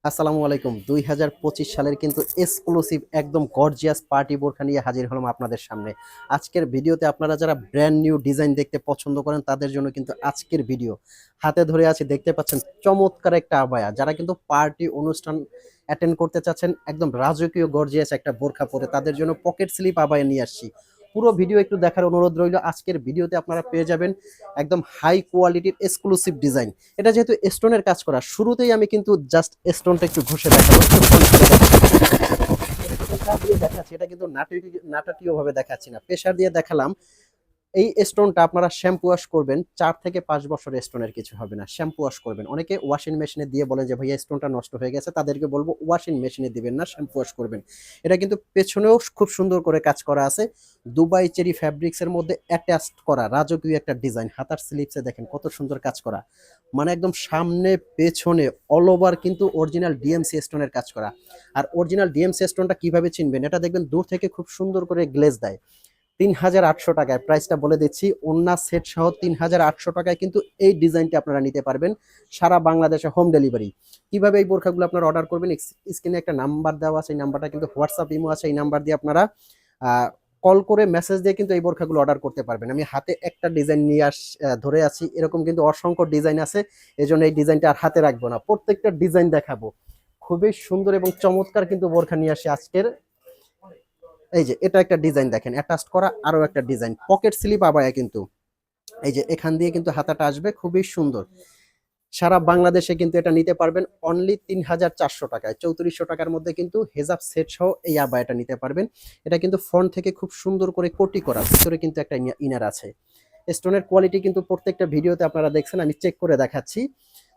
আসসালামু আলাইকুম। ২০২৫ সালের কিন্তু এক্সক্লুসিভ একদম গর্জিয়াস পার্টি বোরখা নিয়ে হাজির হলাম আপনাদের সামনে। আজকের ভিডিওতে আপনারা যারা ব্র্যান্ড নিউ ডিজাইন দেখতে পছন্দ করেন তাদের জন্য কিন্তু আজকের ভিডিও। হাতে ধরে আছি, দেখতে পাচ্ছেন চমৎকার একটা আবায়া। যারা কিন্তু পার্টি অনুষ্ঠান অ্যাটেন্ড করতে চাচ্ছেন একদম রাজকীয় গর্জিয়াস একটা বোরখা পরে তাদের জন্য পকেট স্লিপ আবায়া নিয়ে আসছি। পুরো ভিডিও একটু দেখার অনুরোধ রইল। আজকের ভিডিওতে আপনারা পেয়ে যাবেন একদম হাই কোয়ালিটির এক্সক্লুসিভ ডিজাইন। এটা যেহেতু স্টোনের কাজ করা, শুরুতেই আমি কিন্তু জাস্ট স্টোনটা একটু ঘষে দেখাবো। প্রেসার দিয়ে দেখাচ্ছি, এটা কিন্তু নাটকীয় ভাবে দেখাচ্ছি না, প্রেসার দিয়ে দেখালাম। এই স্টোনটা আপনারা শ্যাম্পু ওয়াশ করবেন, 4 থেকে 5 বছর স্টোনের কিছু হবে না। শ্যাম্পু ওয়াশ করবেন। অনেকে ওয়াশিং মেশিনে দিয়ে বলে যে ভাইয়া স্টোনটা নষ্ট হয়ে গেছে, তাদেরকে বলবো ওয়াশিং মেশিনে দিবেন না, শ্যাম্পু ওয়াশ করবেন। এটা কিন্তু পেছনেও খুব সুন্দর করে কাজ করা আছে। দুবাই চেরি ফ্যাব্রিক্স এর মধ্যে অ্যাটাচড করা রাজকীয় একটা ডিজাইন। হাতার স্লিপসে দেখেন কত সুন্দর কাজ করা, মানে একদম সামনে পেছনে অল ওভার কিন্তু অরিজিনাল ডিএমসি স্টোনের কাজ করা। আর অরিজিনাল ডিএমসি স্টোনটা কিভাবে চিনবেন, এটা দেখবেন দূর থেকে খুব সুন্দর করে গ্লেজ দেয়। ৩,৮০০ টাকায় প্রাইসটা বলে দিচ্ছি। ওন্না সেট সহ ৩,৮০০ টাকায় কিন্তু এই ডিজাইনটি আপনারা নিতে পারবেন সারা বাংলাদেশে হোম ডেলিভারি। কিভাবে এই বোরখাগুলো আপনারা অর্ডার করবেন, স্ক্রিনে একটা নাম্বার দেওয়া আছে, এই নাম্বারটা কিন্তু হোয়াটসঅ্যাপ ইমো আছে, এই নাম্বার দিয়ে আপনারা কল করে মেসেজ দিয়ে কিন্তু এই বোরখাগুলো অর্ডার করতে পারবেন। আমি হাতে একটা ডিজাইন নিয়ে ধরে আছি, এরকম কিন্তু অসংখ্য ডিজাইন আছে, এই জন্য এই ডিজাইনটা আর হাতে রাখবো না, প্রত্যেকটা ডিজাইন দেখাবো। খুবই সুন্দর এবং চমৎকার কিন্তু বোরখা নিয়ে আসি আজকের। এই যে এটা একটা ডিজাইন দেখেন, অ্যাটাচ করা আরো একটা ডিজাইন, পকেট স্লিপ আবায়া কিন্তু। এই যে এখান দিয়ে কিন্তু হাতাটা আসবে, খুবই সুন্দর। সারা বাংলাদেশে কিন্তু এটা নিতে পারবেন অনলি ৩,৪০০ টাকায়। ৩৪০০ টাকার মধ্যে কিন্তু হেজাব সেট সহ এই আবায়াটা নিতে পারবেন। এটা কিন্তু ফ্রন্ট থেকে খুব সুন্দর করে কোটি করা, ভিতরে কিন্তু একটা ইনার আছে। স্টোনের কোয়ালিটি কিন্তু প্রত্যেকটা ভিডিওতে আপনারা দেখছেন, আমি চেক করে দেখাচ্ছি।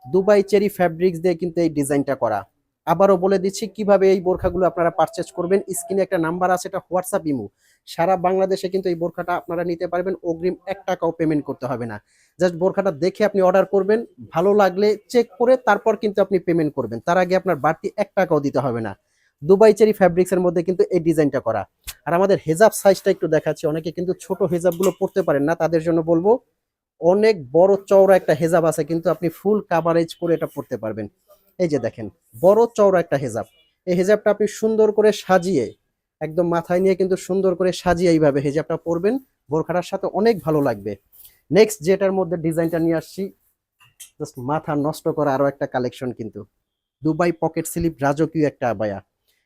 দুবাই চেরি ফ্যাব্রিক্স দিয়ে কিন্তু এই ডিজাইনটা করা। আবারও বলে দিচ্ছি কিভাবে এই বোরখাগুলো আপনারা পারচেজ করবেন। স্ক্রিনে একটা নাম্বার আছে, এটা হোয়াটসঅ্যাপ ইমো। সারা বাংলাদেশে কিন্তু এই বোরখাটা আপনারা নিতে পারবেন, অগ্রিম ১ টাকাও পেমেন্ট করতে হবে না। জাস্ট বোরখাটা দেখে আপনি অর্ডার করবেন, ভালো লাগলে চেক করে তারপর কিন্তু আপনি পেমেন্ট করবেন। তার আগে আপনার বাড়তি ১ টাকাও দিতে হবে না। দুবাই চেরি ফ্যাব্রিক্স এর মধ্যে কিন্তু এই ডিজাইনটা করা। আর আমাদের হেজাব সাইজটা একটু দেখাচ্ছি। অনেকে কিন্তু ছোট হেজাবগুলো পড়তে পারেন না, তাদের জন্য বলবো অনেক বড় চওড়া একটা হেজাব আছে, কিন্তু আপনি ফুল কাভারেজ করে এটা পড়তে পারবেন। এই যে দেখেন বড় চওড়া একটা হেজাব। এই হেজাবটা আপনি সুন্দর করে সাজিয়ে একদম মাথায় নিয়ে কিন্তু সুন্দর করে সাজিয়ে এইভাবে হেজাবটা পরবেন, বোরখাটার সাথে অনেক ভালো লাগবে। নেক্সট যেটার মধ্যে ডিজাইনটা নিয়ে আসছি, জাস্ট মাথা নষ্ট করা আরো একটা কালেকশন কিন্তু। দুবাই পকেট স্লিপ রাজকীয় একটা আবায়া।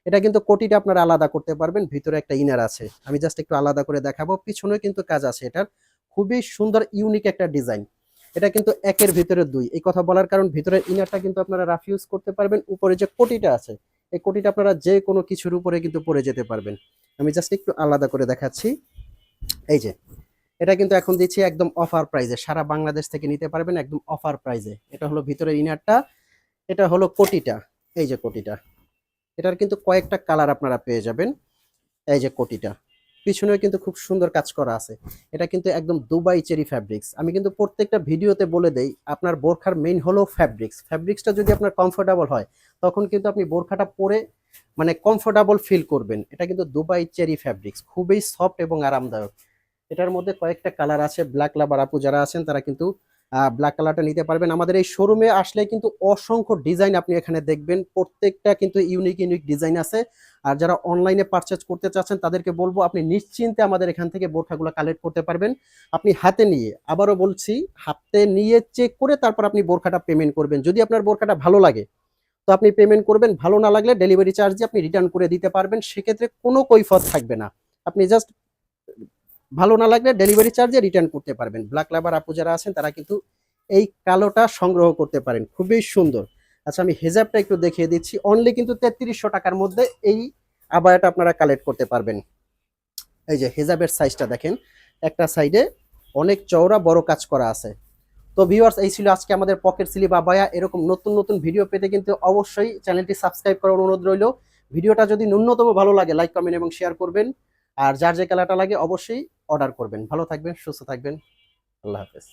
এটা কিন্তু কোটিটা আপনারা আলাদা করতে পারবেন, ভিতরে একটা ইনার আছে, আমি জাস্ট একটু আলাদা করে দেখাবো। পিছনেও কিন্তু কাজ আছে এটার, খুবই সুন্দর ইউনিক একটা ডিজাইন। এটা কিন্তু একের ভিতরে দুই, এই কথা বলার কারণ ভিতরের ইনারটা কিন্তু আপনারা রাফ ইউজ করতে পারবেন। উপরে যে কোটিটা আছে, এই কোটিটা আপনারা যে কোনো কিছুর উপরে কিন্তু পরে যেতে পারবেন। আমি জাস্ট একটু আলাদা করে দেখাচ্ছি। এই যে এটা কিন্তু এখন দিচ্ছি একদম অফার প্রাইজে, সারা বাংলাদেশ থেকে নিতে পারবেন একদম অফার প্রাইজে। এটা হলো ভিতরের ইনারটা, এটা হলো কোটিটা। এই যে কোটিটা, এটার কিন্তু কয়েকটা কালার আপনারা পেয়ে যাবেন। এই যে কোটিটা, পিছনেও কিন্তু খুব সুন্দর কাজ করা আছে। এটা কিন্তু একদম দুবাই চেরি ফ্যাব্রিক্স। আমি কিন্তু প্রত্যেকটা ভিডিওতে বলে দেই, আপনার বোরখার মেইন হলো ফ্যাব্রিক্স। ফ্যাব্রিক্সটা যদি আপনার কমফোর্টেবল হয়, তখন কিন্তু আপনি বোরখাটা পরে মানে কমফোর্টেবল ফিল করবেন। এটা কিন্তু দুবাই চেরি ফ্যাব্রিক্স, খুবই সফট এবং আরামদায়ক। এটার মধ্যে কয়েকটা কালার আছে। ব্ল্যাক লাভার আপু যারা আছেন তারা কিন্তু ব্ল্যাক কালারটা নিতে পারবেন। আমাদের এই শোরুমে আসলে কিন্তু অসংখ্য ডিজাইন আপনি এখানে দেখবেন, প্রত্যেকটা কিন্তু ইউনিক ইউনিক ডিজাইন আছে। আর যারা অনলাইনে পারচেজ করতে চাচ্ছেন তাদেরকে বলবো আপনি নিশ্চিন্তে আমাদের এখান থেকে বোরখাগুলো কালেক্ট করতে পারবেন। আপনি হাতে নিয়ে, আবারও বলছি, হাতে নিয়ে চেক করে তারপর আপনি বোরখাটা পেমেন্ট করবেন। যদি আপনার বোরখাটা ভালো লাগে তো আপনি পেমেন্ট করবেন, ভালো না লাগলে ডেলিভারি চার্জ দিয়ে আপনি রিটার্ন করে দিতে পারবেন, সেক্ষেত্রে কোনো কৈফিয়ত থাকবে না। আপনি জাস্ট ভালো না লাগলে ডেলিভারি চার্জে রিটার্ন করতে পারবেন। ব্ল্যাক লাভার আপু যারা আছেন তারা কিন্তু এই কালোটা সংগ্রহ করতে পারেন, খুবই সুন্দর। আচ্ছা আমি হেজাবটা একটু দেখিয়ে দিচ্ছি। অনলি কিন্তু ৩৩০০ টাকার মধ্যে এই আবায়াটা আপনারা কালেক্ট করতে পারবেন। এই যে হেজাবের সাইজটা দেখেন, একটা সাইডে অনেক চওড়া বড় কাজ করা আছে। তো ভিউয়ার্স, এই ছিল আজকে আমাদের পকেট স্লিপ আবায়া। এরকম নতুন নতুন ভিডিও পেতে কিন্তু অবশ্যই চ্যানেলটি সাবস্ক্রাইব করার অনুরোধ রইল। ভিডিওটা যদি ন্যূনতম ভালো লাগে লাইক কমেন্ট এবং শেয়ার করবেন। আর যার যে কালারটা লাগে অবশ্যই অর্ডার করবেন। ভালো থাকবেন, সুস্থ থাকবেন। আল্লাহ হাফেজ।